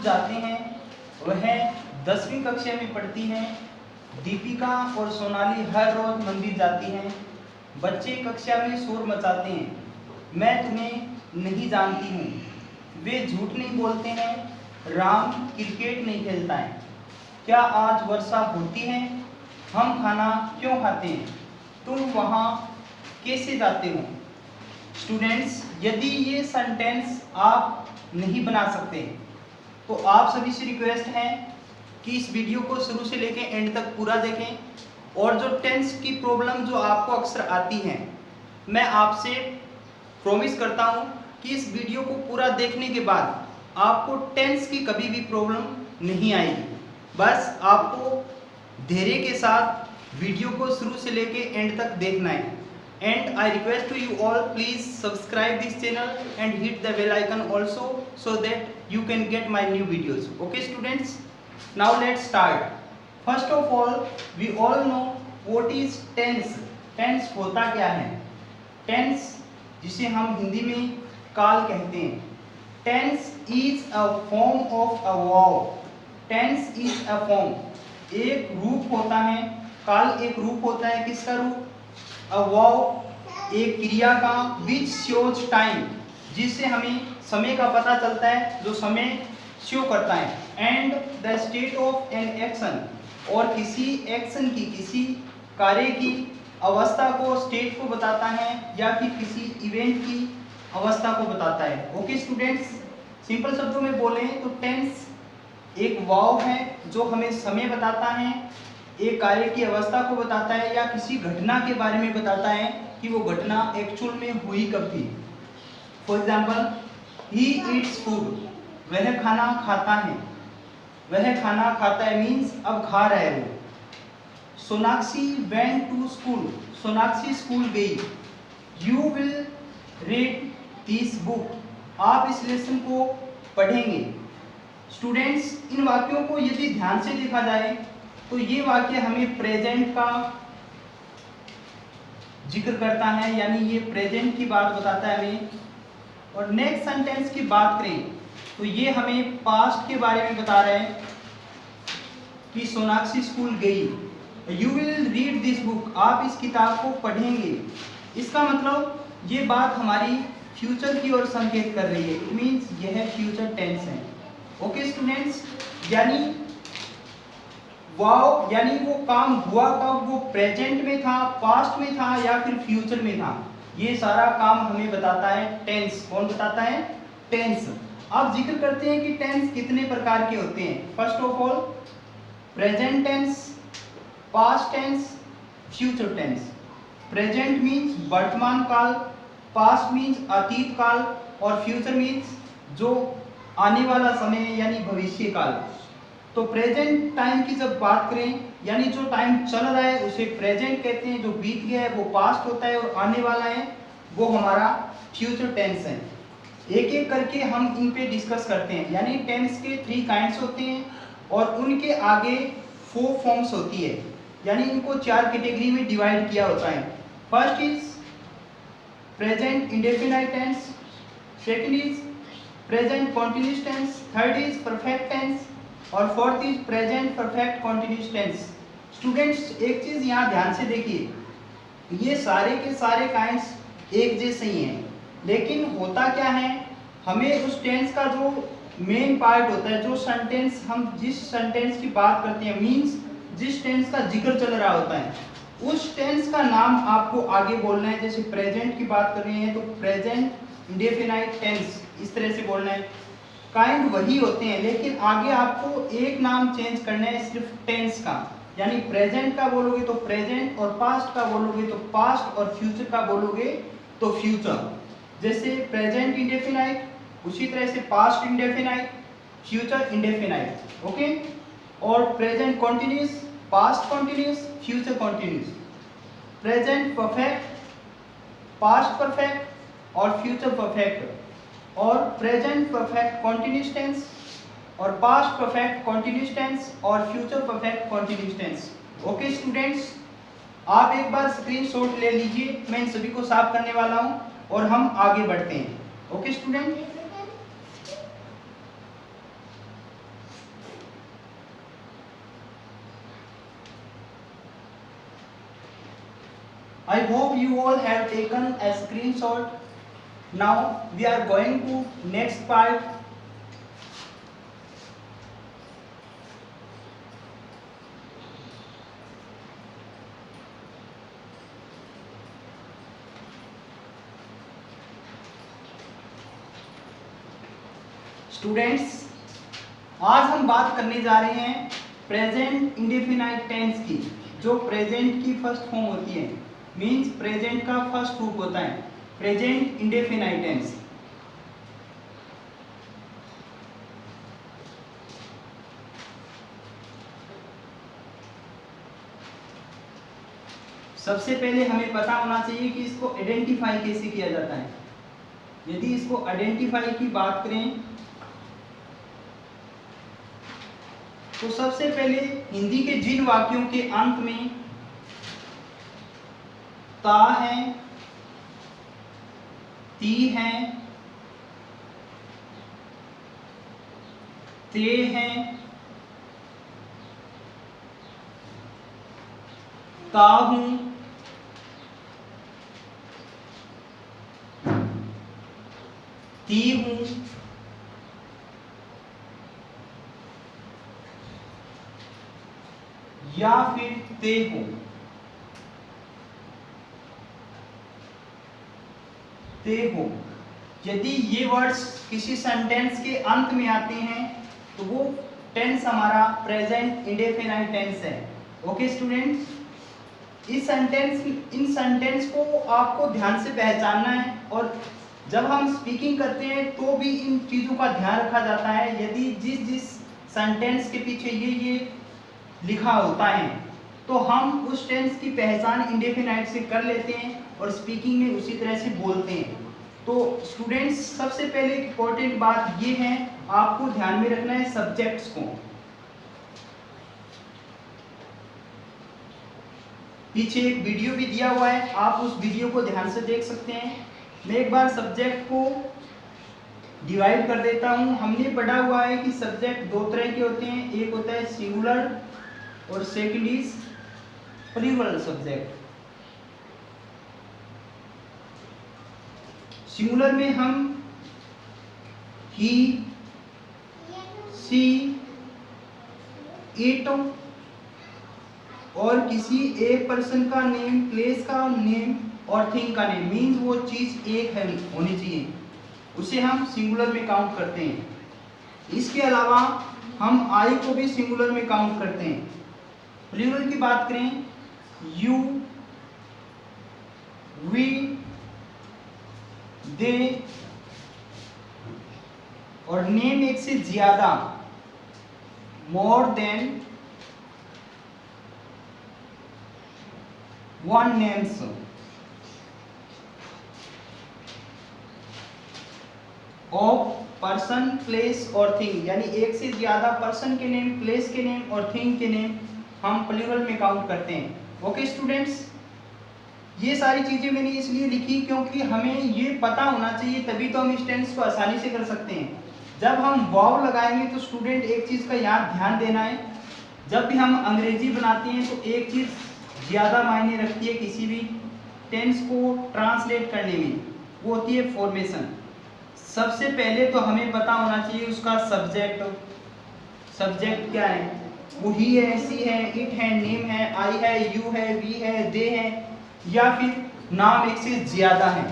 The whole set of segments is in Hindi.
जाते हैं वह 10वीं कक्षा में पढ़ती हैं। दीपिका और सोनाली हर रोज मंदिर जाती हैं। बच्चे कक्षा में शोर मचाते हैं, मैं तुम्हें नहीं जानती हूँ। वे झूठ नहीं बोलते हैं, राम क्रिकेट नहीं खेलता है। क्या आज वर्षा होती है? हम खाना क्यों खाते हैं? तुम वहाँ कैसे जाते हो? स्टूडेंट्स, यदि ये सेंटेंस आप नहीं बना सकते तो आप सभी से रिक्वेस्ट है कि इस वीडियो को शुरू से लेकर एंड तक पूरा देखें। और जो टेंस की प्रॉब्लम जो आपको अक्सर आती हैं, मैं आपसे प्रॉमिस करता हूं कि इस वीडियो को पूरा देखने के बाद आपको टेंस की कभी भी प्रॉब्लम नहीं आएगी। बस आपको धैर्य के साथ वीडियो को शुरू से लेकर एंड तक देखना है। And I request to you all, please subscribe this channel and hit the bell icon also, so that you can get my new videos. Okay students, now let's start. First of all, we all know what is tense. Tense होता क्या है? Tense जिसे हम हिंदी में काल कहते हैं। Tense is a form of a verb. Tense is a form. एक रूप होता है, काल एक रूप होता है। किसका रूप? A verb, एक क्रिया का, which shows time, जिससे हमें समय का पता चलता है, जो समय शो करता है। And the state of an action, और किसी एक्शन की, किसी कार्य की अवस्था को, स्टेट को बताता है, या फिर किसी इवेंट की अवस्था को बताता है। ओके स्टूडेंट्स, सिंपल शब्दों में बोलें तो टेंस एक वर्ब है जो हमें समय बताता है, एक कार्य की अवस्था को बताता है, या किसी घटना के बारे में बताता है कि वो घटना एक्चुअल में हुई कब थी। For example, he eats food, वह खाना खाता है। वह खाना खाता है मीन्स अब खा रहा है वो। Sonakshi went to school, Sonakshi school गई। You will read this book, आप इस लेसन को पढ़ेंगे। स्टूडेंट्स, इन वाक्यों को यदि ध्यान से देखा जाए तो ये वाक्य हमें प्रेजेंट का जिक्र करता है, यानी ये प्रेजेंट की बात बताता है हमें। और नेक्स्ट सेंटेंस की बात करें तो ये हमें पास्ट के बारे में बता रहा है कि सोनाक्षी स्कूल गई। You will read this book, आप इस किताब को पढ़ेंगे। इसका मतलब ये बात हमारी फ्यूचर की ओर संकेत कर रही है। इट मीन्स यह फ्यूचर टेंस है। ओके स्टूडेंट्स, यानी वाव, यानी वो काम हुआ कब, वो प्रेजेंट में था, पास्ट में था, या फिर फ्यूचर में था, ये सारा काम हमें बताता है टेंस। कौन बताता है? टेंस। अब जिक्र करते हैं कि टेंस कितने प्रकार के होते हैं। First of all, present tense, past tense, future tense. Present means वर्तमान काल, पास्ट मीन्स अतीत काल, और फ्यूचर मीन्स जो आने वाला समय यानी भविष्य काल। तो प्रेजेंट टाइम की जब बात करें, यानी जो टाइम चल रहा है उसे प्रेजेंट कहते हैं, जो बीत गया है वो पास्ट होता है, और आने वाला है वो हमारा फ्यूचर टेंस है। एक एक करके हम इन पे डिस्कस करते हैं। यानी टेंस के 3 काइंड्स होते हैं और उनके आगे 4 फॉर्म्स होती है, यानी इनको 4 कैटेगरी में डिवाइड किया होता है। First is present indefinite tense, second is present continuous tense, third is perfect tense, और fourth is present perfect continuous tense. Students, एक चीज यहाँ ध्यान से देखिए, ये सारे के सारे काइंड्स एक जैसे ही हैं, लेकिन होता क्या है, हमें उस टेंस का जो मेन पार्ट होता है, जो सेंटेंस हम जिस सेंटेंस की बात करते हैं, मीन्स जिस टेंस का जिक्र चल रहा होता है, उस टेंस का नाम आपको आगे बोलना है। जैसे प्रेजेंट की बात कर रहे हैं तो प्रेजेंट इंडेफिनाइट टेंस, इस तरह से बोलना है। काइंड वही होते हैं, लेकिन आगे आपको एक नाम चेंज करना है सिर्फ टेंस का। यानी प्रेजेंट का बोलोगे तो प्रेजेंट, और पास्ट का बोलोगे तो पास्ट, और फ्यूचर का बोलोगे तो फ्यूचर। जैसे प्रेजेंट इंडेफिनाइट, उसी तरह से past indefinite, future indefinite. Okay, और present continuous, past continuous, future continuous. Present perfect, past perfect और फ्यूचर परफेक्ट, और प्रेजेंट परफेक्ट कॉन्टिन्यूअस टेंस, और पास्ट परफेक्ट कॉन्टिन्यूअस टेंस, और future perfect continuous tense. Okay students, आप एक बार स्क्रीनशॉट ले लीजिए, मैं इन सभी को साफ करने वाला हूं और हम आगे बढ़ते हैं। Okay student, I hope you all have taken a screenshot. Now we are going to next part. Students, आज हम बात करने जा रहे हैं प्रेजेंट इंडेफिनाइट टेंस की, जो प्रेजेंट की फर्स्ट फॉर्म होती है, मींस प्रेजेंट का फर्स्ट रूप होता है प्रेजेंट इंडेफिनाइट टेंस। सबसे पहले हमें पता होना चाहिए कि इसको आइडेंटिफाई कैसे किया जाता है। यदि इसको आइडेंटिफाई की बात करें तो सबसे पहले हिंदी के जिन वाक्यों के अंत में ता है, ती है, ते है, ता हूं, ती हूं, या फिर ते हो, ते हो। यदि ये वर्ड्स किसी सेंटेंस के अंत में आते हैं तो वो टेंस हमारा प्रेजेंट इंडेफिनाइट टेंस है। ओके स्टूडेंट्स, इन सेंटेंस को आपको ध्यान से पहचानना है, और जब हम स्पीकिंग करते हैं तो भी इन चीज़ों का ध्यान रखा जाता है। यदि जिस सेंटेंस के पीछे ये लिखा होता है तो हम उस टेंस की पहचान इंडेफिनाइट से कर लेते हैं और स्पीकिंग में उसी तरह से बोलते हैं। तो स्टूडेंट्स, सबसे पहले इम्पोर्टेंट बात ये है, आपको ध्यान में रखना है सब्जेक्ट्स को। पीछे एक वीडियो भी दिया हुआ है, आप उस वीडियो को ध्यान से देख सकते हैं। मैं एक बार सब्जेक्ट को डिवाइड कर देता हूं। हमने पढ़ा हुआ है कि सब्जेक्ट दो तरह के होते हैं, एक होता है सिंगुलर और second is plural subject. Singular में हम ही, सी, इट और किसी एक पर्सन का नेम, प्लेस का नेम और थिंग का नेम, मीन्स वो चीज एक है होनी चाहिए, उसे हम सिंगुलर में काउंट करते हैं। इसके अलावा हम आई को भी सिंगुलर में काउंट करते हैं। प्लूरल की बात करें, यू, वी, दे और नेम एक से ज्यादा, more than one names. Of person, place और थिंग, यानी एक से ज्यादा पर्सन के नेम, प्लेस के नेम और थिंग के नेम हम प्लूरल में काउंट करते हैं। ओके स्टूडेंट्स, ये सारी चीजें मैंने इसलिए लिखी क्योंकि हमें ये पता होना चाहिए, तभी तो हम इस टेंस को आसानी से कर सकते हैं। जब हम वाव लगाएंगे तो स्टूडेंट एक चीज का यहाँ ध्यान देना है, जब भी हम अंग्रेजी बनाते हैं तो एक चीज ज्यादा मायने रखती है किसी भी टेंस को ट्रांसलेट करने में, वो होती है फॉर्मेशन। सबसे पहले तो हमें पता होना चाहिए उसका सब्जेक्ट। सब्जेक्ट क्या है? वो ही है, सी है, इट है, नेम है, आई है, यू है, वी है, दे है, या फिर नाम एक से ज्यादा है।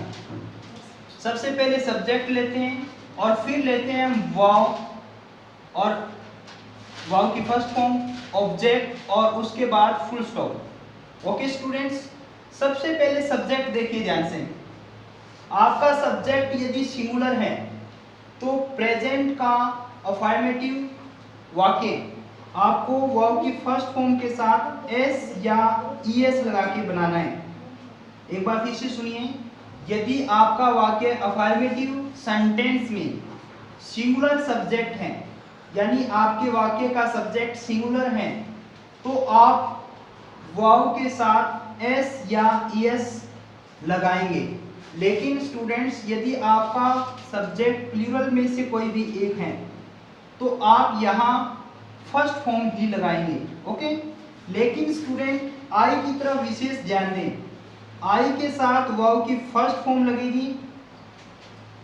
सबसे पहले सब्जेक्ट लेते हैं और फिर लेते हैं हम वाव, और वाव की फर्स्ट फॉर्म ऑब्जेक्ट और उसके बाद फुल स्टॉप। ओके स्टूडेंट्स, सबसे पहले सब्जेक्ट देखिए ध्यान से। आपका सब्जेक्ट यदि सिंगुलर है तो प्रेजेंट का अफर्मेटिव वाक्य आपको वर्ब की फर्स्ट फॉर्म के साथ एस या ईएस लगा के बनाना है। एक बार फिर से सुनिए, यदि आपका वाक्य अफर्मेटिव सेंटेंस में सिंगुलर सब्जेक्ट है, यानी आपके वाक्य का सब्जेक्ट सिंगुलर है, तो आप वर्ब के साथ एस या ईएस लगाएंगे। लेकिन स्टूडेंट्स, यदि आपका सब्जेक्ट प्लूरल में से कोई भी एक है तो आप यहाँ फर्स्ट फॉर्म ही लगाएंगे। ओके, लेकिन स्टूडेंट आई की तरफ विशेष ध्यान दें। आई के साथ वाव की फर्स्ट फॉर्म लगेगी।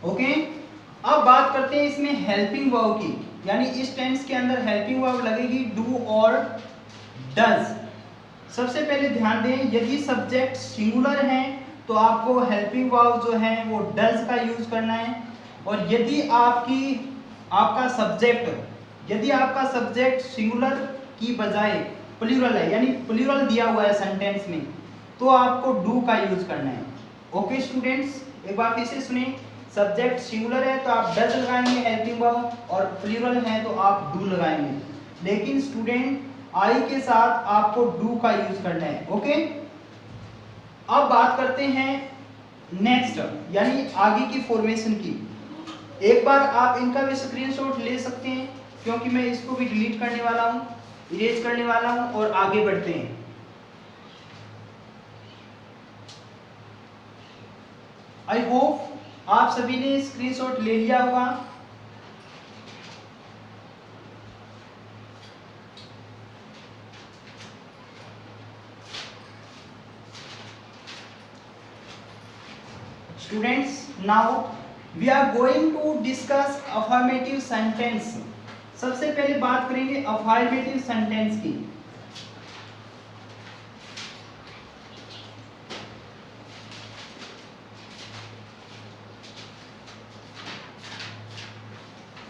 ओके, अब बात करते हैं इसमें हेल्पिंग वर्ब की, यानी इस टेंस के अंदर हेल्पिंग वर्ब लगेगी डू और डज। सबसे पहले ध्यान दें, यदि सब्जेक्ट सिंगुलर है तो आपको हेल्पिंग वर्ब जो है वो डज का यूज करना है, और यदि आपका सब्जेक्ट सिंगुलर की बजाय प्लूरल है, यानी प्लूरल दिया हुआ है सेंटेंस में, तो आपको डू का यूज करना है। ओके स्टूडेंट्स, एक बार फिर से सुने, सब्जेक्ट सिंगुलर है तो आप डज लगाएंगे हेल्पिंग वर्ब, और प्लूरल है तो आप डू लगाएंगे। लेकिन स्टूडेंट आई के साथ आपको डू का यूज करना है। ओके, अब बात करते हैं नेक्स्ट, यानी आगे की फॉर्मेशन की। एक बार आप इनका भी स्क्रीनशॉट ले सकते हैं, क्योंकि मैं इसको भी डिलीट करने वाला हूं, इरेज करने वाला हूं, और आगे बढ़ते हैं। आई होप आप सभी ने स्क्रीनशॉट ले लिया होगा। Students, now we are going to discuss affirmative sentence. सबसे पहले बात करेंगे अफर्मेटिव सेंटेंस की।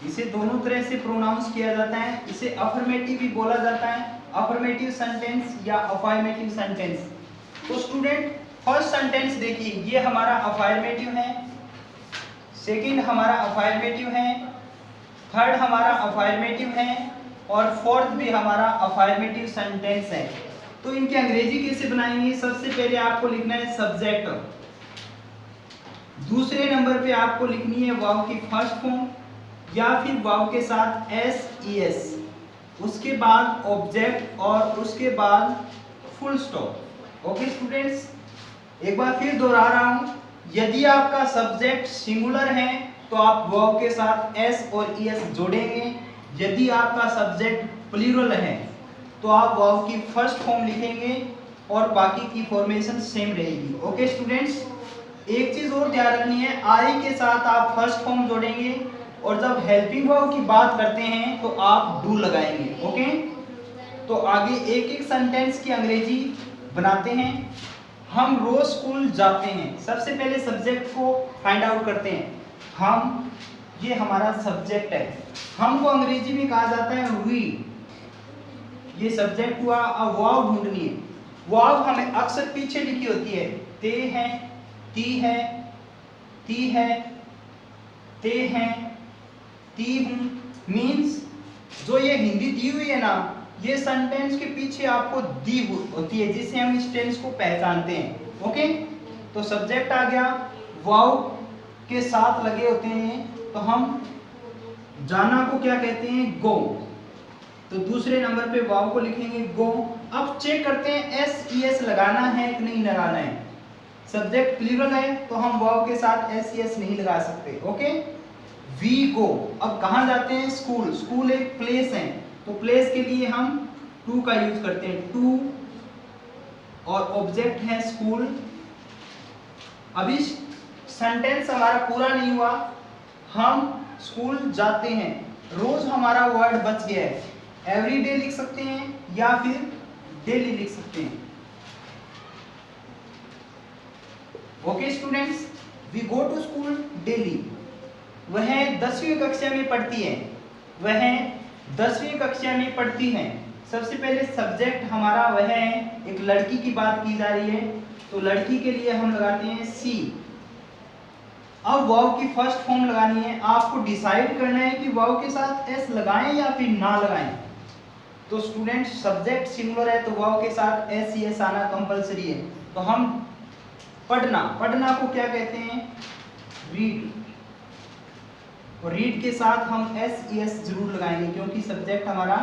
इसे दोनों तरह से प्रोनाउंस किया जाता है, इसे अफर्मेटिव भी बोला जाता है, अफर्मेटिव सेंटेंस या अफर्मेटिव सेंटेंस। तो स्टूडेंट, फर्स्ट सेंटेंस देखिए, ये हमारा अफर्मेटिव है, सेकंड हमारा अफर्मेटिव है, थर्ड हमारा अफर्मेटिव है, और फोर्थ भी हमारा अफर्मेटिव सेंटेंस है। तो इनकी अंग्रेजी कैसे बनाएंगे? सबसे पहले आपको लिखना है सब्जेक्ट, दूसरे नंबर पे आपको लिखनी है वर्ब की फर्स्ट फॉर्म या फिर वर्ब के साथ एस, उसके बाद ऑब्जेक्ट, और उसके बाद फुल स्टॉप। ओके स्टूडेंट्स, एक बार फिर दोहरा रहा हूं, यदि आपका सब्जेक्ट सिंगुलर है तो आप वर्ब के साथ एस और ईएस जोड़ेंगे, यदि आपका सब्जेक्ट प्लूरल है तो आप वर्ब की फर्स्ट फॉर्म लिखेंगे और बाकी की फॉर्मेशन सेम रहेगी। ओके स्टूडेंट्स, एक चीज और ध्यान रखनी है, आई के साथ आप फर्स्ट फॉर्म जोड़ेंगे, और जब हेल्पिंग वर्ब की बात करते हैं तो आप डू लगाएंगे। ओके, तो आगे एक एक सेंटेंस की अंग्रेजी बनाते हैं। हम रोज स्कूल जाते हैं। सबसे पहले सब्जेक्ट को फाइंड आउट करते हैं। हम, ये हमारा सब्जेक्ट है, हम को अंग्रेजी में कहा जाता है वी, ये सब्जेक्ट हुआ। अब वर्ब ढूंढनी है, वर्ब हमें अक्सर पीछे लिखी होती है, ते है, ती है, ती है, ते हैं, ती हूं। मीन्स जो ये हिंदी दी हुई है ना, ये सेंटेंस के पीछे आपको दी होती है, जिससे हम इस टेंस को पहचानते हैं। ओके, तो सब्जेक्ट आ गया, वर्ब के साथ लगे होते हैं, तो हम जाना को क्या कहते हैं? गो। तो दूसरे नंबर पे वर्ब को लिखेंगे गो। अब चेक करते हैं एस लगाना है कि नहीं लगाना है। सब्जेक्ट प्लूरल है तो हम वर्ब के साथ एस नहीं लगा सकते। Okay, we go. अब कहाँ जाते हैं? स्कूल। स्कूल एक प्लेस है, तो प्लेस के लिए हम टू का यूज करते हैं, टू, और ऑब्जेक्ट है स्कूल। अभी सेंटेंस हमारा पूरा नहीं हुआ, हम स्कूल जाते हैं, रोज हमारा वर्ड बच गया है। एवरीडे लिख सकते हैं या फिर डेली लिख सकते हैं। Okay students, we go to school daily. वह 10वीं कक्षा में पढ़ती है, वह 10वीं कक्षा में पढ़ती हैं। सबसे पहले सब्जेक्ट हमारा वह है, एक लड़की की बात की जा रही है, तो लड़की के लिए हम लगाते हैं सी। अब वर्ब की फर्स्ट फॉर्म लगानी है, आपको डिसाइड करना है कि वर्ब के साथ एस लगाएं या फिर ना लगाएं। तो स्टूडेंट, सब्जेक्ट सिंगुलर है तो वर्ब के साथ एस आना कंपलसरी है। तो हम पढ़ना, पढ़ना को क्या कहते हैं? रीड। और रीड के साथ हम एस जरूर लगाएंगे, क्योंकि सब्जेक्ट हमारा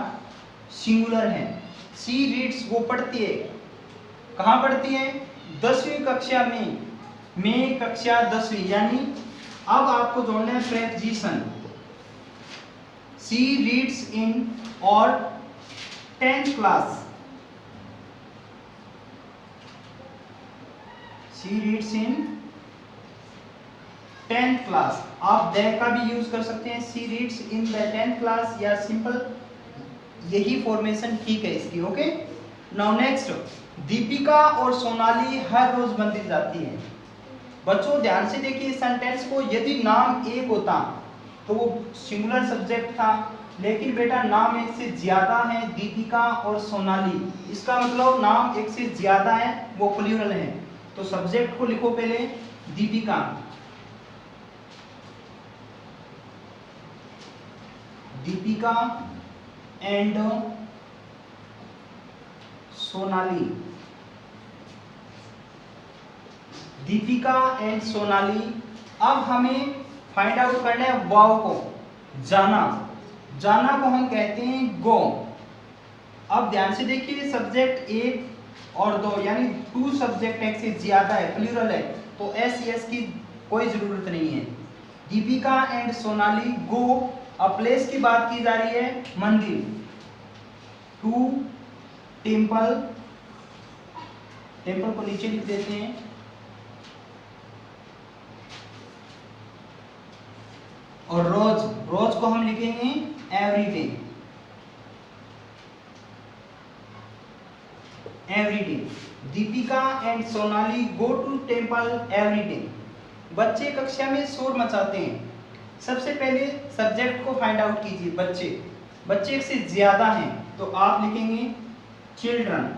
सिंगुलर है। सी रीड्स, वो पढ़ती है। कहाँ पढ़ती है? 10वीं कक्षा में कक्षा 10वीं। यानी अब आपको जोड़ना है प्रेपोजिशन। सी रीड्स इन और 10th class. She reads in 10th class. आप द का भी यूज कर सकते हैं, she reads in the 10th class, या सिंपल यही फॉर्मेशन ठीक है इसकी। ओके, नाउ नेक्स्ट, दीपिका और सोनाली हर रोज मंदिर जाती है। बच्चों ध्यान से देखिए सेंटेंस को, यदि नाम एक होता तो वो सिंगुलर सब्जेक्ट था, लेकिन बेटा नाम एक से ज्यादा है, दीपिका और सोनाली, इसका मतलब नाम एक से ज्यादा है, वो प्लूरल है। तो सब्जेक्ट को लिखो पहले दीपिका, दीपिका एंड सोनाली, दीपिका एंड सोनाली। अब हमें फाइंड आउट करना है वाव को, जाना, जाना को हम कहते हैं गो। अब ध्यान से देखिए सब्जेक्ट एक और दो, यानी 2 सब्जेक्ट एक से ज्यादा है, प्लूरल है, तो एस यस की कोई जरूरत नहीं है। दीपिका एंड सोनाली गो, अब प्लेस की बात की जा रही है मंदिर, टू टेम्पल, टेम्पल को नीचे लिख देते हैं, और रोज, रोज को हम लिखेंगे every day, every day. Deepika and Sonali go to temple every day. बच्चे कक्षा में शोर मचाते हैं। सबसे पहले सब्जेक्ट को फाइंड आउट कीजिए। बच्चे, बच्चे एक से ज्यादा हैं तो आप लिखेंगे चिल्ड्रन,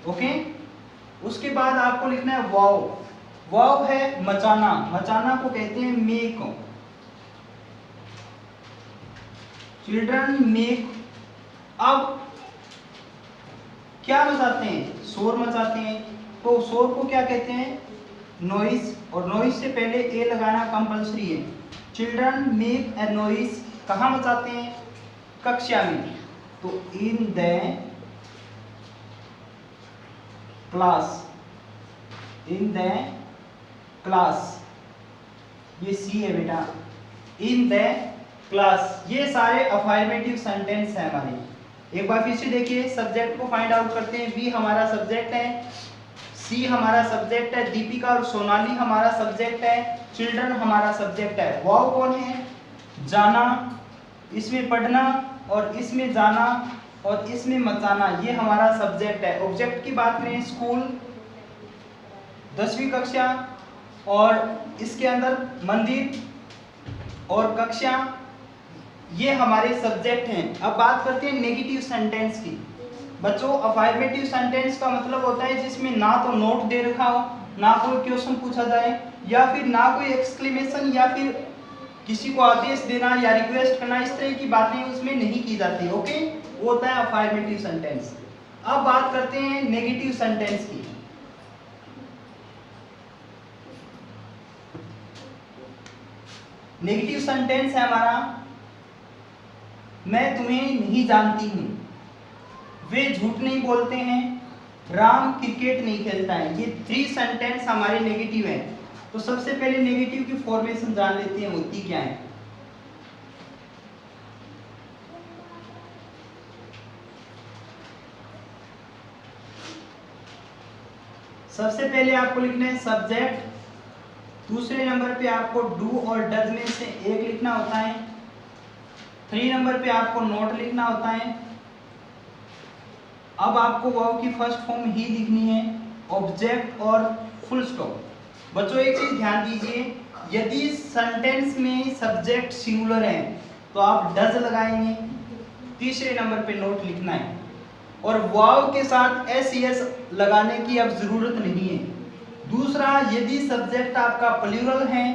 ओके। उसके बाद आपको लिखना है वाव, वाव है मचाना, मचाना को कहते हैं मेक, चिल्ड्रन मेक। अब क्या मचाते हैं, शोर मचाते हैं, तो शोर को क्या कहते हैं, नॉइस, और नॉइस से पहले ए लगाना कंपलसरी है। चिल्ड्रन मेक ए नॉइस, कहाँ मचाते हैं, कक्षा में, तो in the class, in the class, ये सी है बेटा, इन द क्लास। ये सारे अफर्मेटिव सेंटेंस है हमारे। एक बार फिर से देखिए सब्जेक्ट को फाइंड आउट करते हैं। बी हमारा सब्जेक्ट है, सी हमारा सब्जेक्ट है, दीपिका और सोनाली हमारा सब्जेक्ट है, चिल्ड्रन हमारा सब्जेक्ट है। वाव कौन है, जाना, इसमें पढ़ना और इसमें जाना और इसमें मचाना, ये हमारा सब्जेक्ट है। ऑब्जेक्ट की बात करें स्कूल, 10वीं कक्षा, और इसके अंदर मंदिर और कक्षा, ये हमारे सब्जेक्ट हैं। अब बात करते हैं नेगेटिव सेंटेंस की। बच्चों अफर्मेटिव सेंटेंस का मतलब होता है जिसमें ना तो नोट दे रखा हो, ना कोई क्वेश्चन पूछा जाए, या फिर ना कोई एक्सक्लेमेशन, या फिर किसी को आदेश देना या रिक्वेस्ट करना, इस तरह की बातें उसमें नहीं की जाती। ओके, वो होता है अफर्मेटिव सेंटेंस। अब बात करते हैं नेगेटिव सेंटेंस की। नेगेटिव सेंटेंस है हमारा, मैं तुम्हें नहीं जानती हूं, वे झूठ नहीं बोलते हैं, राम क्रिकेट नहीं खेलता है। ये 3 सेंटेंस हमारे नेगेटिव हैं। तो सबसे पहले नेगेटिव की फॉर्मेशन जान लेते हैं, होती क्या है। सबसे पहले आपको लिखना है सब्जेक्ट, दूसरे नंबर पे आपको डू और डज में से एक लिखना होता है, 3 नंबर पे आपको नोट लिखना होता है। अब आपको वाव की फर्स्ट फॉर्म ही लिखनी है, ऑब्जेक्ट और फुल स्टॉप। बच्चों एक चीज ध्यान दीजिए, यदि सेंटेंस में सब्जेक्ट सिंगुलर है तो आप डज लगाएंगे, तीसरे नंबर पे नोट लिखना है, और वाव के साथ एस यस लगाने की अब जरूरत नहीं है। दूसरा, यदि सब्जेक्ट आपका प्लूरल है,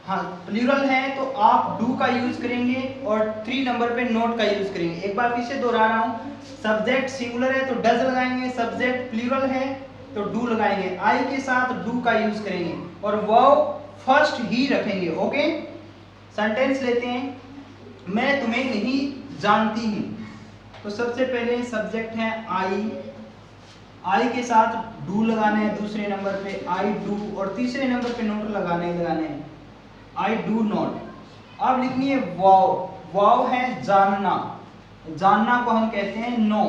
प्लूरल है तो आप डू का यूज करेंगे और 3 नंबर पे नोट का यूज करेंगे। एक बार फिर से दोहरा रहा हूं, सब्जेक्ट सिंगुलर है तो डज लगाएंगे, सब्जेक्ट प्लूरल है तो डू लगाएंगे, आई के साथ डू का यूज करेंगे, और वर्ब फर्स्ट ही रखेंगे। ओके, सेंटेंस लेते हैं, मैं तुम्हें नहीं जानती हूं। तो सबसे पहले सब्जेक्ट है आई के साथ डू लगाने हैं, दूसरे नंबर पे आई डू, और तीसरे नंबर पे नोट लगाने हैं, आई डू नॉट। अब लिखनी है वाव, वाव है जानना, जानना को हम कहते हैं no.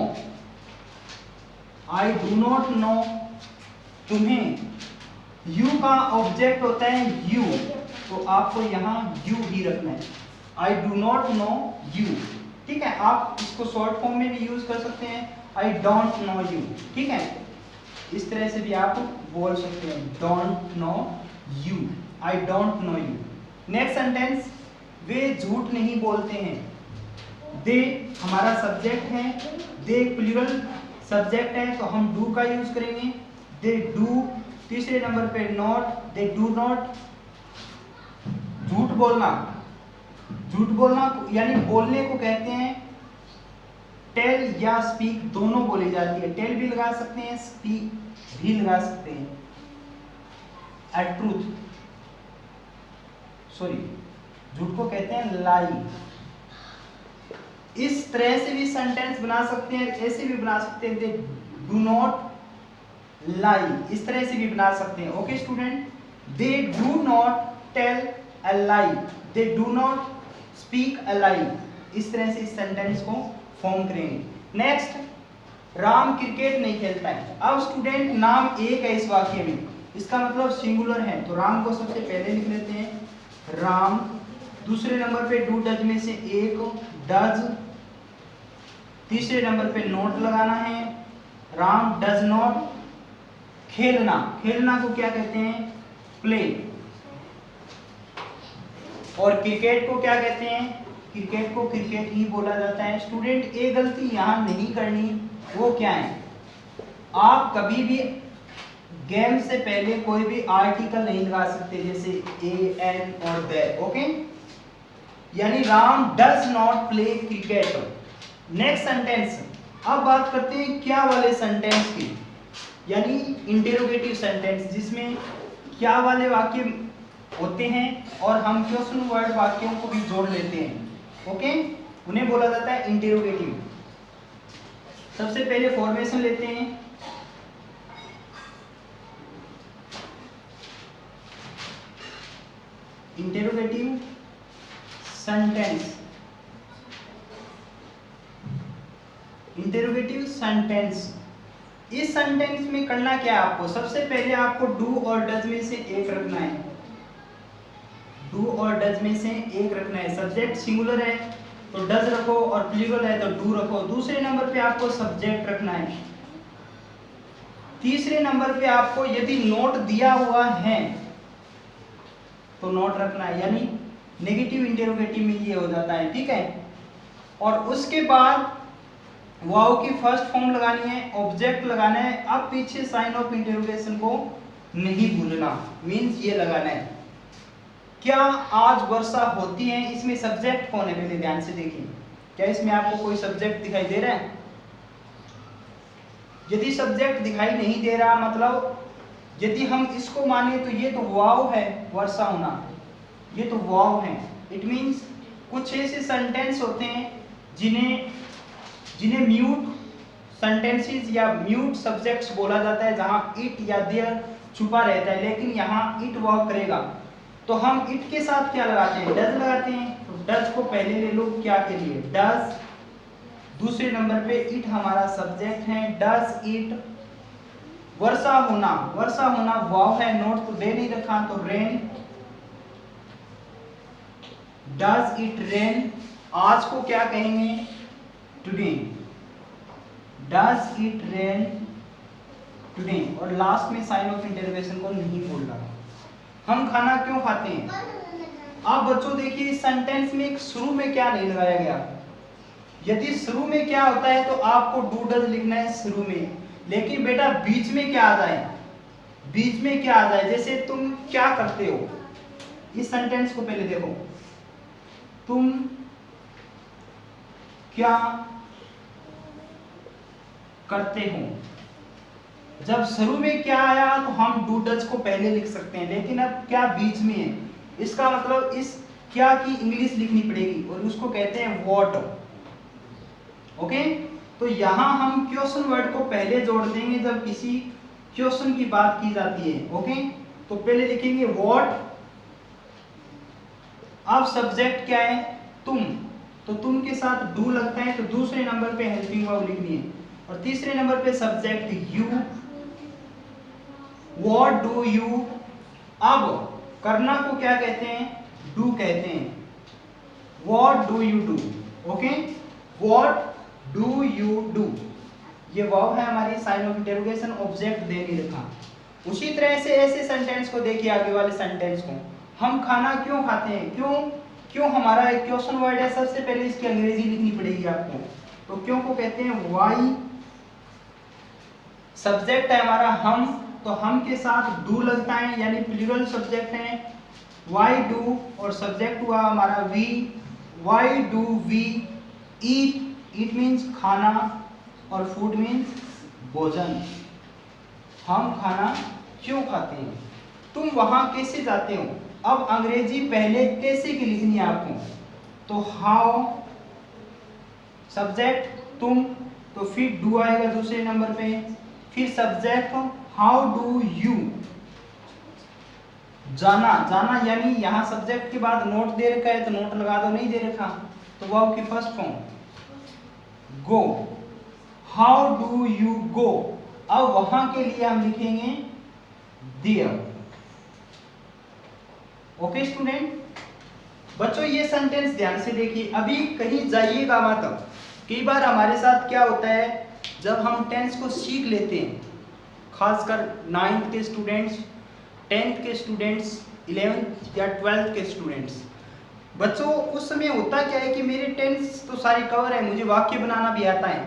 I do not know, तुम्हें। यू का ऑब्जेक्ट होता है यू, तो आपको यहाँ यू ही रखना है। आई डू नॉट नो यू, ठीक है। आप इसको शॉर्ट फॉर्म में भी यूज कर सकते हैं, आई डोंट नो यू, ठीक है। इस तरह से भी आप बोल सकते हैं, don't know you, I don't know you. Next sentence, वे झूठ नहीं बोलते हैं। दे हमारा सब्जेक्ट है, दे प्लूरल सब्जेक्ट है, तो हम डू का यूज करेंगे, दे डू। तीसरे नंबर पे नॉट, दे डू नॉट। झूठ बोलना, झूठ बोलना यानी बोलने को कहते हैं टेल या स्पीक, दोनों बोली जाती है। टेल भी लगा सकते हैं, स्पीक भी लगा सकते हैं। अ ट्रूथ, सॉरी, झूठ को कहते हैं लाई। इस तरह से भी सेंटेंस बना सकते हैं, ऐसे भी बना सकते हैं, दे डू नॉट लाई, इस तरह से भी बना सकते हैं। Okay student, they do not tell a lie, they do not speak a lie, इस तरह से इस सेंटेंस को फॉर्म करेंगे। नेक्स्ट, राम क्रिकेट नहीं खेलता है। अब स्टूडेंट नाम एक है इस वाक्य में, इसका मतलब सिंगुलर है, तो राम को सबसे पहले लिख लेते हैं, राम। दूसरे नंबर पे डू डज में से एक, डज। तीसरे नंबर पे नोट लगाना है, राम डज नॉट। खेलना, खेलना को क्या कहते हैं, प्ले। और क्रिकेट को क्या कहते हैं, क्रिकेट को क्रिकेट ही बोला जाता है। स्टूडेंट एक गलती यहाँ नहीं करनी, वो क्या है, आप कभी भी गेम से पहले कोई भी आर्टिकल नहीं लगा सकते, जैसे ए एन और द। ओके, यानी Ram does not play cricket. Next sentence, अब बात करते हैं क्या वाले सेंटेंस की, यानी इंटेरोगेटिव सेंटेंस, जिसमें क्या वाले वाक्य होते हैं और हम क्वेश्चन वर्ड वाक्यों को भी जोड़ लेते हैं। ओके, उन्हें बोला जाता है इंटेरोगेटिव। सबसे पहले फॉर्मेशन लेते हैं, इंटेरोगेटिव सेंटेंस। इंटेरोगेटिव सेंटेंस, इस सेंटेंस में करना क्या है आपको, सबसे पहले आपको डू और डज में से एक रखना है, डू और डज में से एक रखना है। सब्जेक्ट सिंगुलर है तो डज रखो और प्लूरल है तो डू रखो। दूसरे नंबर पे आपको सब्जेक्ट रखना है। तीसरे नंबर पे आपको यदि नोट दिया हुआ है तो नोट रखना है, यानी नेगेटिव इंटेरोगेटिव में ये हो जाता है, ठीक है। और उसके बाद वाव की फर्स्ट फॉर्म लगानी है, ऑब्जेक्ट लगाना है। अब पीछे साइन ऑफ इंटरोगेशन को नहीं भूलना, मींस ये लगाना है, क्या आज वर्षा होती है। इसमें सब्जेक्ट कौन है, पहले ध्यान से देखिए, क्या इसमें आपको कोई सब्जेक्ट दिखाई दे रहा है। यदि सब्जेक्ट दिखाई नहीं दे रहा, मतलब यदि हम इसको माने तो ये तो वाव है, वर्षा होना, ये तो वाव है। इट मींस कुछ ऐसे सेंटेंस होते हैं जिन्हें म्यूट सेंटेंसेस या म्यूट सब्जेक्ट्स बोला जाता है, जहां इट या देयर छुपा रहता है, लेकिन यहाँ इट वर्क करेगा। तो हम इट के साथ क्या लगाते हैं, डज लगाते हैं। तो डज को पहले ले लो, क्या के लिए, डज। दूसरे नंबर पे इट हमारा सब्जेक्ट है, डज इट। वर्षा होना, वर्षा होना वाव है, नोट तो दे नहीं रखा, तो रेन, डज इट रेन। आज को क्या कहेंगे, today, does it rain today. और लास्ट में साइन ऑफ इंटरोगेशन को नहीं भूलना। हम खाना क्यों खाते हैं। आप बच्चों देखिए इस सेंटेंस में एक शुरू में क्या नहीं लगाया गया। यदि शुरू में क्या होता है तो आपको डू डज लिखना है शुरू में, लेकिन बेटा बीच में क्या आ जाए, बीच में क्या आ जाए, जैसे तुम क्या करते हो। इस सेंटेंस को पहले देखो, तुम क्या करते हो। जब शुरू में क्या आया तो हम डू डज को पहले लिख सकते हैं, लेकिन अब क्या बीच में है, इसका मतलब इस क्या की इंग्लिश लिखनी पड़ेगी और उसको कहते हैं व्हाट। ओके, तो यहां हम क्वेश्चन वर्ड को पहले जोड़ देंगे जब किसी क्वेश्चन की बात की जाती है। ओके, तो पहले लिखेंगे व्हाट। अब सब्जेक्ट क्या है, तुम, तो तुम के साथ डू लगता है, तो दूसरे नंबर पे हेल्पिंग वर्ब लिखनी है। और तीसरे नंबर पे subject you, what do you. अब करना को क्या कहते हैं? डू कहते हैं। What do you do, okay, what do you do. ये वर्ब है हमारी, sign of interrogation, object they नहीं रखा। उसी तरह से ऐसे सेंटेंस को देखिए, आगे वाले सेंटेंस को, हम खाना क्यों खाते हैं, क्यों हमारा एक क्वेश्चन वर्ड है, सबसे पहले इसकी अंग्रेजी लिखनी पड़ेगी आपको। तो क्यों को कहते हैं वाई, सब्जेक्ट है हमारा हम, तो हम के साथ डू लगता है, यानी प्लूरल सब्जेक्ट है, वाई डू, और सब्जेक्ट हुआ हमारा we, why do we eat, eat means खाना, और फूड मीन्स भोजन। हम खाना क्यों खाते हैं, तुम वहां कैसे जाते हो। अब अंग्रेजी पहले कैसे की लिखनी है आपको, तो हाउ, सब्जेक्ट तुम, तो फिर डू आएगा दूसरे नंबर पे, फिर सब्जेक्ट हाउ डू यू, जाना, जाना यानी यहाँ सब्जेक्ट के बाद नोट दे रखा है तो नोट लगा दो, नहीं दे रखा तो वर्ब की first form go, how do you go. अब वहां के लिए हम लिखेंगे देयर। ओके स्टूडेंट, बच्चों ये सेंटेंस ध्यान से देखिए, अभी कहीं जाइएगा मत। कई बार हमारे साथ क्या होता है, जब हम टेंस को सीख लेते हैं, खासकर 9th के स्टूडेंट्स, 10th के स्टूडेंट्स, 11th या 12th के स्टूडेंट्स, बच्चों उस समय होता क्या है कि मेरे टेंस तो सारी कवर है, मुझे वाक्य बनाना भी आता है,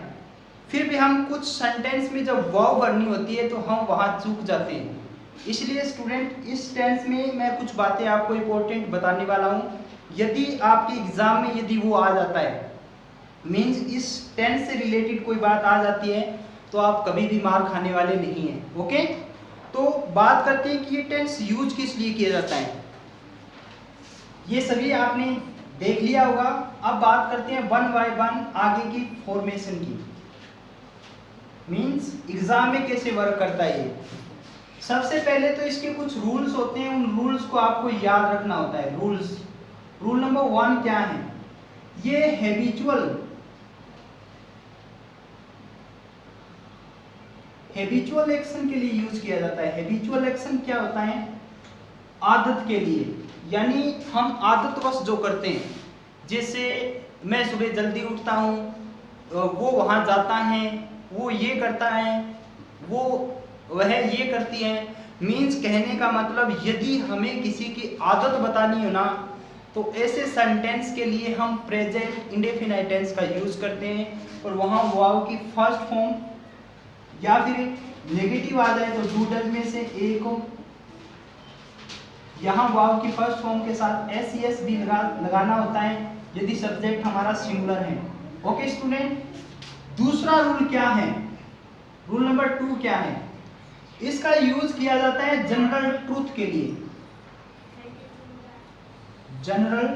फिर भी हम कुछ सेंटेंस में जब वर्ब भरनी होती है तो हम वहाँ चूक जाते हैं। इसलिए स्टूडेंट इस टेंस में मैं कुछ बातें आपको इम्पोर्टेंट बताने वाला हूँ। यदि आपके एग्जाम में यदि वो आ जाता है, मीन्स इस टेंस से रिलेटेड कोई बात आ जाती है, तो आप कभी भी मार खाने वाले नहीं हैं। ओके, तो बात करते हैं कि ये टेंस यूज किस लिए किया जाता है। ये सभी आपने देख लिया होगा। अब बात करते हैं वन बाय वन आगे की फॉर्मेशन की, मीन्स एग्जाम में कैसे वर्क करता है ये। सबसे पहले तो इसके कुछ रूल्स होते हैं, उन रूल्स को आपको याद रखना होता है। रूल नंबर 1 क्या है, ये हैबिचुअल एक्शन के लिए यूज किया जाता है। हैबिचुअल एक्शन क्या होता है, आदत के लिए, यानी हम आदतवश जो करते हैं, जैसे मैं सुबह जल्दी उठता हूँ, वो वहाँ जाता है, वो ये करता है, वह ये करती है। मीन्स कहने का मतलब यदि हमें किसी की आदत बतानी हो ना, तो ऐसे सेंटेंस के लिए हम प्रेजेंट इंडेफिनाइट टेंस का यूज करते हैं, और वहाँ वर्ब की फर्स्ट फॉर्म या फिर नेगेटिव आ जाए तो डू डज में से एक हो, यहाँ वर्ब की फर्स्ट फॉर्म के साथ एस भी लगाना होता है यदि सब्जेक्ट हमारा सिंगुलर है। ओके स्टूडेंट, दूसरा रूल क्या है, रूल नंबर 2 क्या है, इसका यूज किया जाता है जनरल ट्रूथ के लिए। जनरल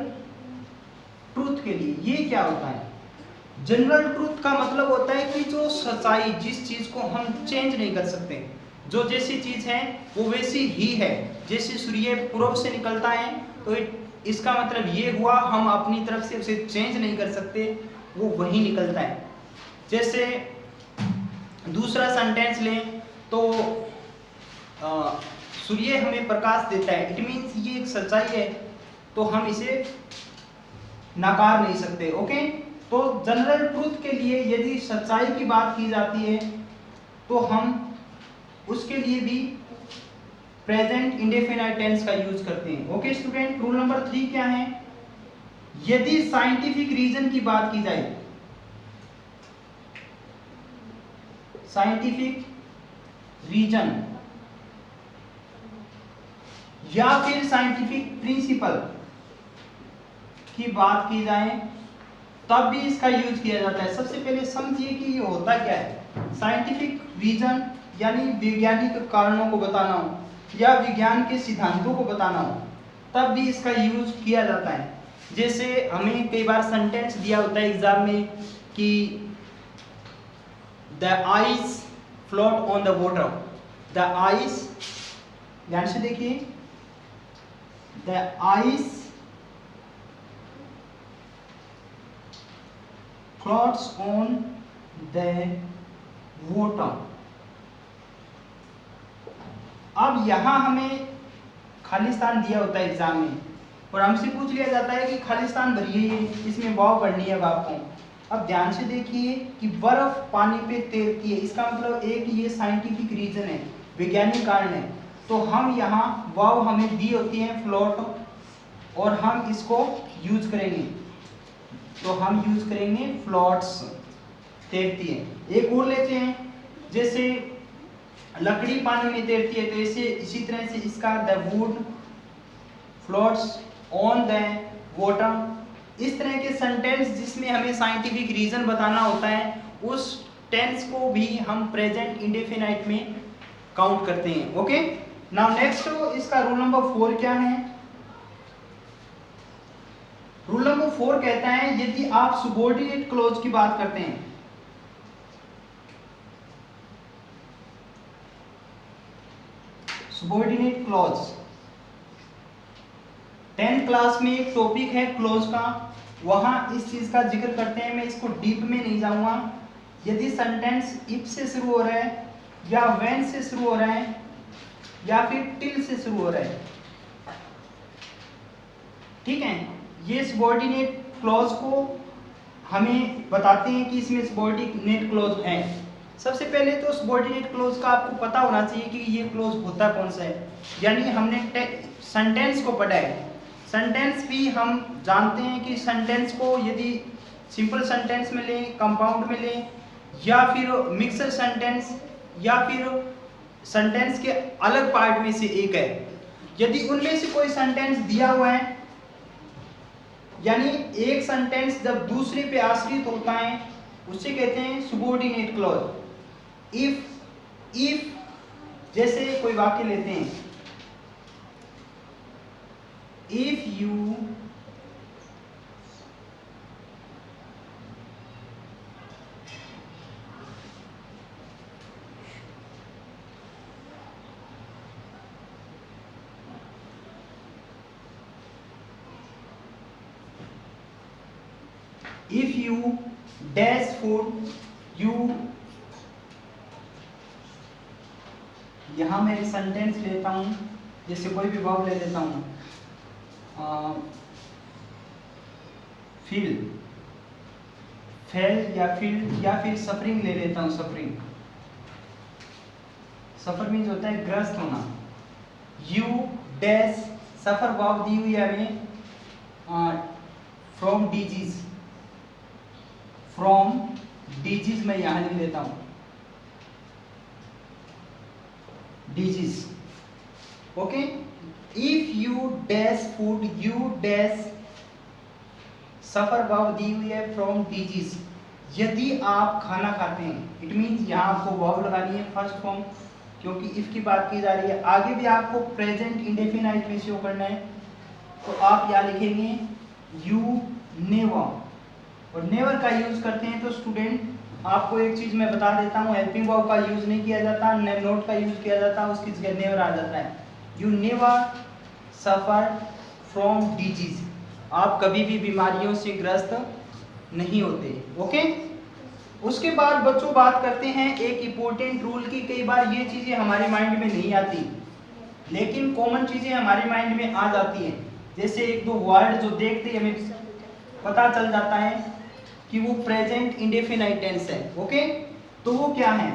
ट्रूथ के लिए ये क्या होता है, जनरल ट्रूथ का मतलब होता है कि जो सच्चाई, जिस चीज को हम चेंज नहीं कर सकते, जो जैसी चीज है वो वैसी ही है। जैसे सूर्य पूर्व से निकलता है तो इसका मतलब ये हुआ हम अपनी तरफ से उसे चेंज नहीं कर सकते, वो वही निकलता है। जैसे दूसरा सेंटेंस लें तो सूर्य हमें प्रकाश देता है, इट मीन्स ये एक सच्चाई है, तो हम इसे नकार नहीं सकते। ओके, तो जनरल ट्रूथ के लिए यदि सच्चाई की बात की जाती है तो हम उसके लिए भी प्रेजेंट इंडेफिनाइट टेंस का यूज करते हैं। ओके स्टूडेंट, रूल नंबर 3 क्या है, यदि साइंटिफिक रीजन की बात की जाए, साइंटिफिक रीजन या फिर साइंटिफिक प्रिंसिपल की बात की जाए, तब भी इसका यूज किया जाता है। सबसे पहले समझिए कि ये होता क्या है। साइंटिफिक रीजन यानी वैज्ञानिक कारणों को बताना हो या विज्ञान के सिद्धांतों को बताना हो, तब भी इसका यूज किया जाता है। जैसे हमें कई बार सेंटेंस दिया होता है एग्जाम में कि the ice float on the water, the ice, ध्यान से देखिए, the ice floats on the water. अब यहाँ हमें खालिस्तान दिया होता है एग्जाम में और हमसे पूछ लिया जाता है कि खालिस्तान भरिए, इसमें वाव भरनी है आपको। अब ध्यान से देखिए कि बर्फ पानी पे तैरती है, इसका मतलब एक ये साइंटिफिक रीजन है, वैज्ञानिक कारण है। तो हम यहाँ वाव हमें दी होती है फ्लोट और हम इसको यूज करेंगे, तो हम यूज करेंगे फ्लोट्स, तैरती है। एक और लेते हैं, जैसे लकड़ी पानी में तैरती है, तो इसे इसी तरह से इसका the wood floats on the water. इस तरह के सेंटेंस जिसमें हमें साइंटिफिक रीजन बताना होता है, उस टेंस को भी हम प्रेजेंट इंडेफिनाइट में काउंट करते हैं। ओके, नाउ नेक्स्ट इसका रूल नंबर 4 क्या है? रूल नंबर 4 कहता है यदि आप सुबॉर्डिनेट क्लॉज की बात करते हैं, सुबॉर्डिनेट क्लॉज 10th क्लास में एक टॉपिक है क्लॉज का, वहां इस चीज का जिक्र करते हैं, मैं इसको डीप में नहीं जाऊंगा। यदि सेंटेंस इफ से शुरू हो रहा है या व्हेन से शुरू हो रहा है या फिर टिल से शुरू हो रहा है, ठीक है, ये सबऑर्डिनेट क्लॉज को हमें बताते हैं कि इसमें सबऑर्डिनेट क्लॉज है। सबसे पहले तो सबऑर्डिनेट क्लॉज का आपको पता होना चाहिए कि ये क्लॉज होता कौन सा है, यानी हमने सेंटेंस को पढ़ा है। सेंटेंस भी हम जानते हैं कि सेंटेंस को यदि सिंपल सेंटेंस में लें, कंपाउंड में लें, या फिर मिक्सर सेंटेंस, या फिर सेंटेंस के अलग पार्ट में से एक है, यदि उनमें से कोई सेंटेंस दिया हुआ है, यानी एक सेंटेंस जब दूसरे पे आश्रित होता है, उसे कहते हैं सबऑर्डिनेट क्लॉज। इफ जैसे कोई वाक्य लेते हैं, if you if you dash food, you, यहां मैं सेंटेंस लेता हूं, जैसे कोई भी वर्ब ले लेता हूं, फील, फेल या फील, या फिर सफरिंग ले लेता हूं, सफरिंग, सफर मीन्स होता है ग्रस्त होना। यू डैश, सफर वर्ब दी हुई है हमें फ्रॉम डिजीज, फ्रॉम डिजीज मैं यहां लिख लेता हूं, disease. Okay, if you dash food, you dash, suffer verb दी हुई है फ्रॉम डिजीज, यदि आप खाना खाते हैं, इट मीन्स यहाँ आपको वर्ब लगानी है फर्स्ट फॉर्म, क्योंकि इफ की बात की जा रही है। आगे भी आपको प्रेजेंट इंडेफिनाइट में शो करना है, तो आप यहाँ लिखेंगे यू नेवर, और नेवर का यूज करते हैं तो स्टूडेंट आपको एक चीज मैं बता देता हूँ, हेल्पिंग वर्ब का यूज नहीं किया जाता, नॉट का यूज किया जाता, उसकी जगह नेवर आ जाता है। You never suffer from disease, आप कभी भी बीमारियों से ग्रस्त नहीं होते। ओके, उसके बाद बच्चों बात करते हैं एक इम्पोर्टेंट रूल की। कई बार ये चीजें हमारे माइंड में नहीं आती, लेकिन कॉमन चीजें हमारे माइंड में आ जाती हैं। जैसे एक दो वर्ड जो देखते ही हमें पता चल जाता है कि वो प्रेजेंट इंडेफिनाइट टेंस है। ओके, तो वो क्या है,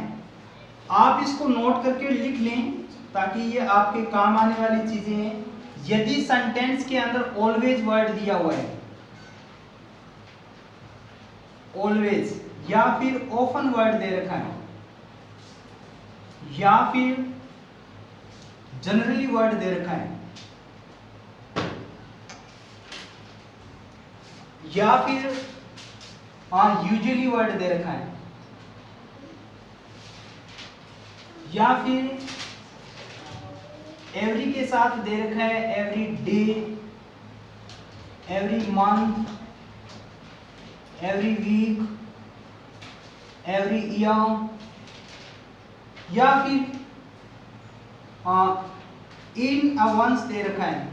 आप इसको नोट करके लिख लें ताकि ये आपके काम आने वाली चीजें हैं। यदि सेंटेंस के अंदर ऑलवेज वर्ड दिया हुआ है, ऑलवेज, या फिर ऑफन वर्ड दे रखा है, या फिर जनरली वर्ड दे रखा है, या फिर यूजुअली वर्ड दे रखा है, या फिर एवरी के साथ दे रखा है, every day, every month, every week, every year, या फिर इन अ वंस दे रखा है।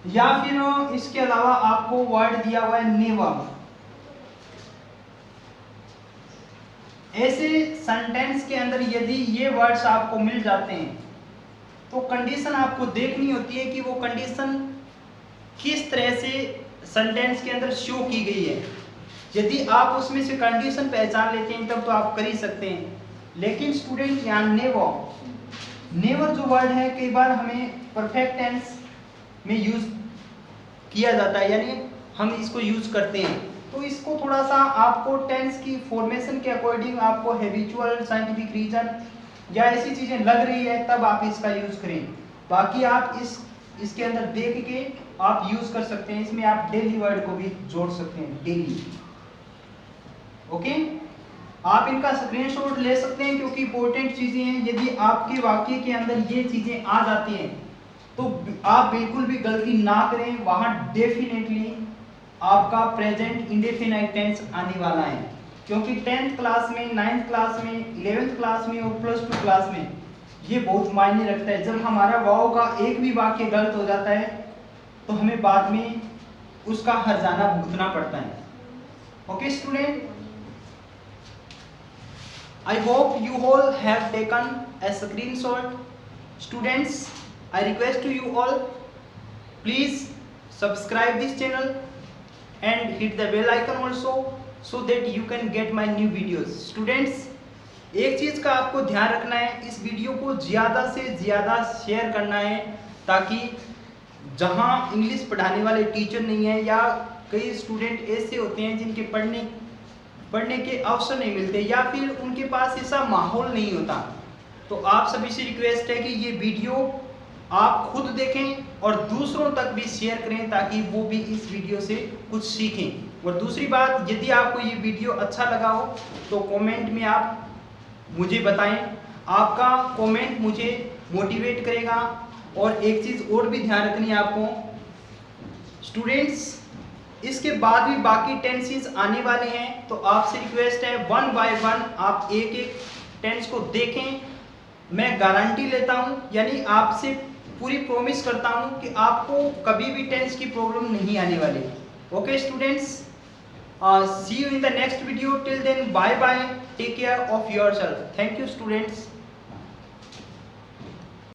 या फिर इसके अलावा आपको वर्ड दिया हुआ है नेवर। ऐसे सेंटेंस के अंदर यदि ये वर्ड्स आपको मिल जाते हैं तो कंडीशन आपको देखनी होती है कि वो कंडीशन किस तरह से सेंटेंस के अंदर शो की गई है। यदि आप उसमें से कंडीशन पहचान लेते हैं तब तो आप कर ही सकते हैं। लेकिन स्टूडेंट यहाँ नेवर जो वर्ड है कई बार हमें परफेक्ट टेंस में यूज किया जाता है, यानी हम इसको यूज करते हैं। तो इसको थोड़ा सा आपको टेंस की फॉर्मेशन के अकॉर्डिंग आपको हैबिचुअल, साइंटिफिक रीजन या ऐसी चीजें लग रही है तब आप इसका यूज करें। बाकी आप इसके अंदर देख के आप यूज कर सकते हैं। इसमें आप डेली वर्ड को भी जोड़ सकते हैं, डेली। ओके, आप इनका स्क्रीनशॉट ले सकते हैं क्योंकि इंपॉर्टेंट चीजें हैं। यदि आपके वाक्य के अंदर ये चीजें आ जाती हैं तो आप बिल्कुल भी गलती ना करें, वहां डेफिनेटली आपका प्रेजेंट इंडेफिनाइट टेंस आने वाला है। क्योंकि 10th क्लास में, 9th क्लास में, 11th क्लास में और +2 क्लास में ये बहुत मायने रखता है। जब हमारा वाव का एक भी वाक्य गलत हो जाता है तो हमें बाद में उसका हर्जाना भुगतना पड़ता है। Okay student, I hope you all have taken a screenshot. Students, I request to you all, please subscribe this channel and hit the bell icon also so that you can get my new videos. Students, एक चीज़ का आपको ध्यान रखना है, इस वीडियो को ज़्यादा से ज़्यादा शेयर करना है ताकि जहाँ इंग्लिश पढ़ाने वाले टीचर नहीं है या कई स्टूडेंट ऐसे होते हैं जिनके पढ़ने के अवसर नहीं मिलते या फिर उनके पास ऐसा माहौल नहीं होता, तो आप सभी से रिक्वेस्ट है कि ये वीडियो आप खुद देखें और दूसरों तक भी शेयर करें ताकि वो भी इस वीडियो से कुछ सीखें। और दूसरी बात, यदि आपको ये वीडियो अच्छा लगा हो तो कमेंट में आप मुझे बताएं। आपका कमेंट मुझे मोटिवेट करेगा। और एक चीज़ और भी ध्यान रखनी है आपको स्टूडेंट्स, इसके बाद भी बाकी टेंसेस आने वाले हैं, तो आपसे रिक्वेस्ट है 1 बाय 1 आप एक एक टेंस को देखें। मैं गारंटी लेता हूं, यानी आपसे पूरी प्रॉमिस करता हूं कि आपको कभी भी टेंस की प्रॉब्लम नहीं आने वाली। Okay students, see you in the next video. Till then bye bye, take care of yourself. Thank you students.